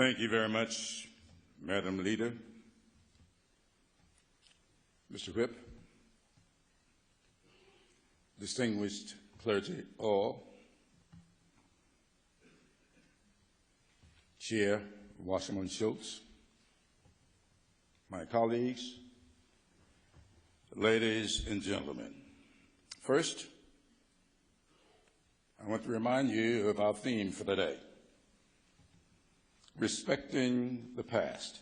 Thank you very much, Madam Leader. Mr. Whip, distinguished clergy all, Chair Wasserman Schultz, my colleagues, ladies and gentlemen. First, I want to remind you of our theme for today, respecting the past,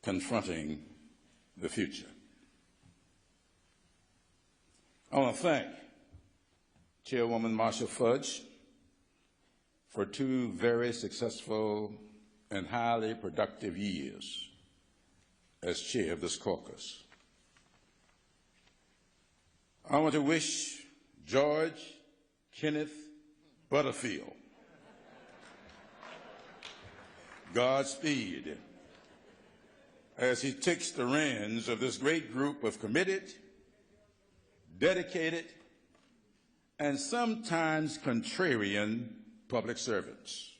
confronting the future. I want to thank Chairwoman Marcia Fudge for 2 very successful and highly productive years as chair of this caucus. I want to wish George Kenneth Butterfield Godspeed as he takes the reins of this great group of committed, dedicated, and sometimes contrarian public servants.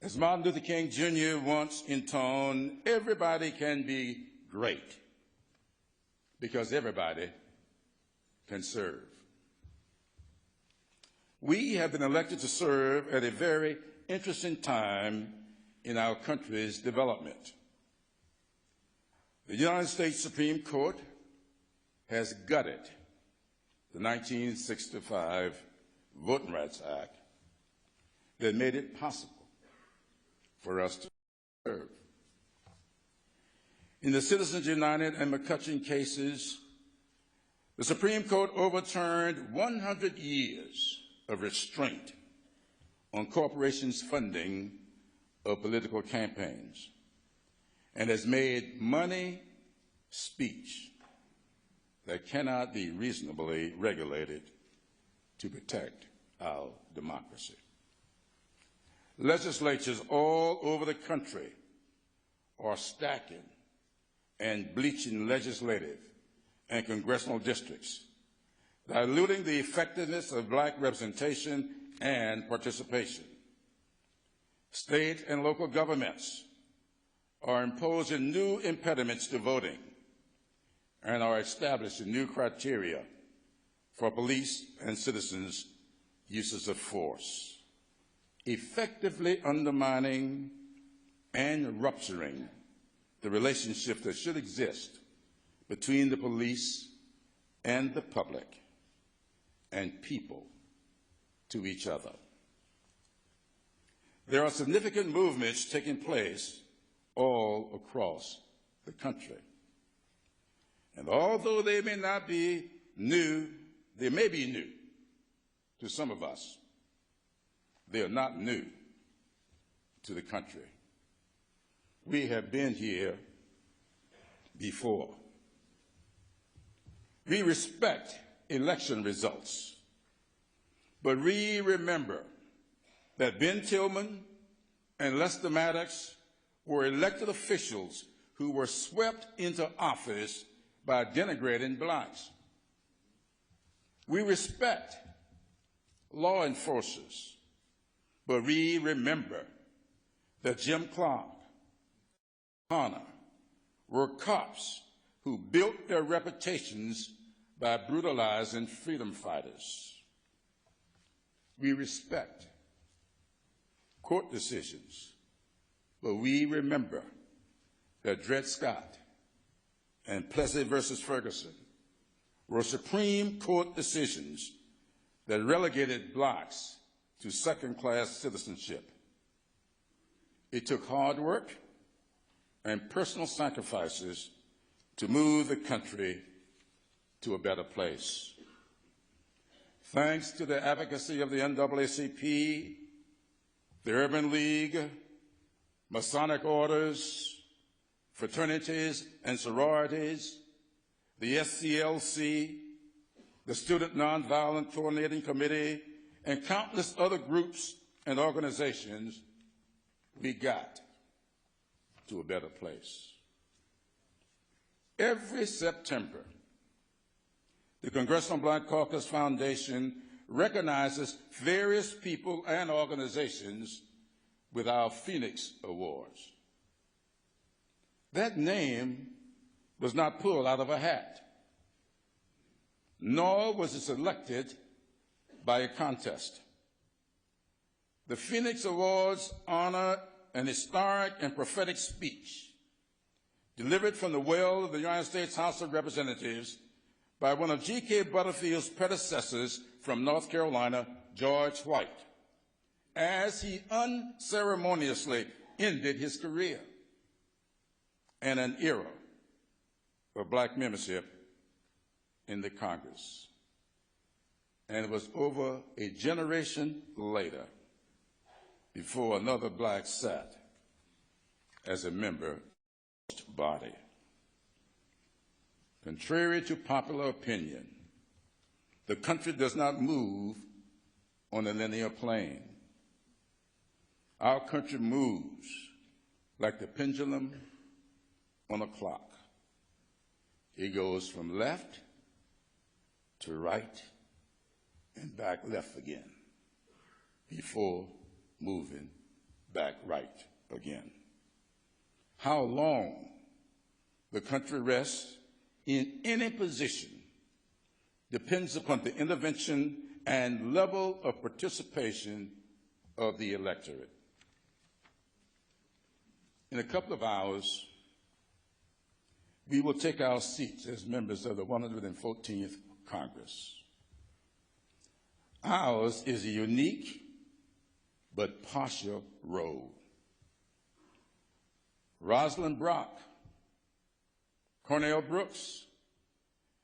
As Martin Luther King Jr. once intoned, everybody can be great because everybody can serve. We have been elected to serve at a very interesting time in our country's development. The United States Supreme Court has gutted the 1965 Voting Rights Act that made it possible for us to serve. In the Citizens United and McCutcheon cases, the Supreme Court overturned 100 years of restraint on corporations' funding of political campaigns and has made money speech that cannot be reasonably regulated to protect our democracy. Legislatures all over the country are stacking and bleaching legislative and congressional districts, diluting the effectiveness of black representation and participation. State and local governments are imposing new impediments to voting and are establishing new criteria for police and citizens' uses of force, effectively undermining and rupturing the relationship that should exist between the police and the public and people to each other. There are significant movements taking place all across the country. And although they may not be new, they may be new to some of us, they are not new to the country. We have been here before. We respect election results, but we remember that Ben Tillman and Lester Maddox were elected officials who were swept into office by denigrating blacks. We respect law enforcers, but we remember that Jim Clark, Connor, were cops who built their reputations by brutalizing freedom fighters. We respect court decisions, but we remember that Dred Scott and Plessy versus Ferguson were Supreme Court decisions that relegated blacks to second-class citizenship. It took hard work and personal sacrifices to move the country to a better place. Thanks to the advocacy of the NAACP, the Urban League, Masonic orders, fraternities and sororities, the SCLC, the Student Nonviolent Coordinating Committee, and countless other groups and organizations, we got to a better place. Every September, the Congressional Black Caucus Foundation recognizes various people and organizations with our Phoenix Awards. That name was not pulled out of a hat, nor was it selected by a contest. The Phoenix Awards honor an historic and prophetic speech delivered from the well of the United States House of Representatives by one of G.K. Butterfield's predecessors from North Carolina, George White, as he unceremoniously ended his career and an era of black membership in the Congress. And it was over a generation later before another black sat as a member of the body. Contrary to popular opinion, the country does not move on a linear plane. Our country moves like the pendulum on a clock. It goes from left to right and back left again before moving back right again. How long the country rests in any position depends upon the intervention and level of participation of the electorate. In a couple of hours, we will take our seats as members of the 114th Congress. Ours is a unique but partial role. Rosalind Brock, Cornell Brooks,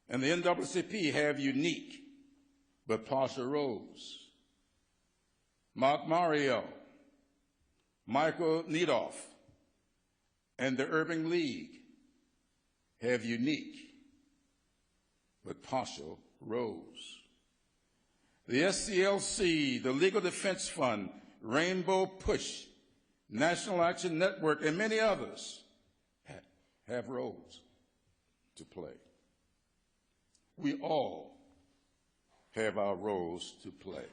and the NAACP have unique but partial roles. Mark Mario, Michael Needorf, and the Urban League have unique but partial roles. The SCLC, the Legal Defense Fund, Rainbow Push, National Action Network, and many others have roles to play. We all have our roles to play.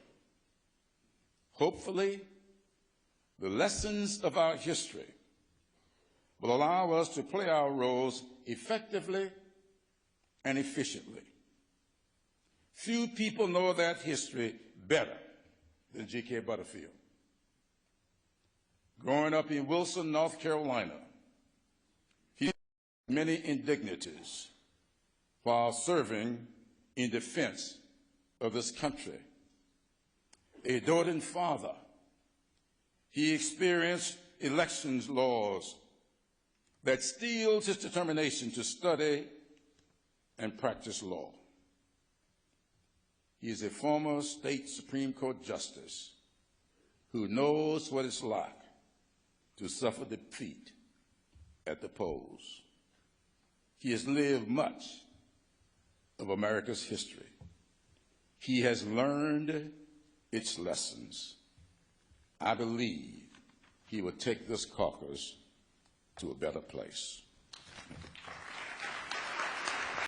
Hopefully, the lessons of our history will allow us to play our roles effectively and efficiently. Few people know that history better than G.K. Butterfield. Growing up in Wilson, North Carolina, he had many indignities while serving in defense of this country. A doting father, he experienced elections laws that steeled his determination to study and practice law. He is a former state Supreme Court justice who knows what it's like to suffer defeat at the polls. He has lived much of America's history. He has learned its lessons. I believe he will take this caucus to a better place.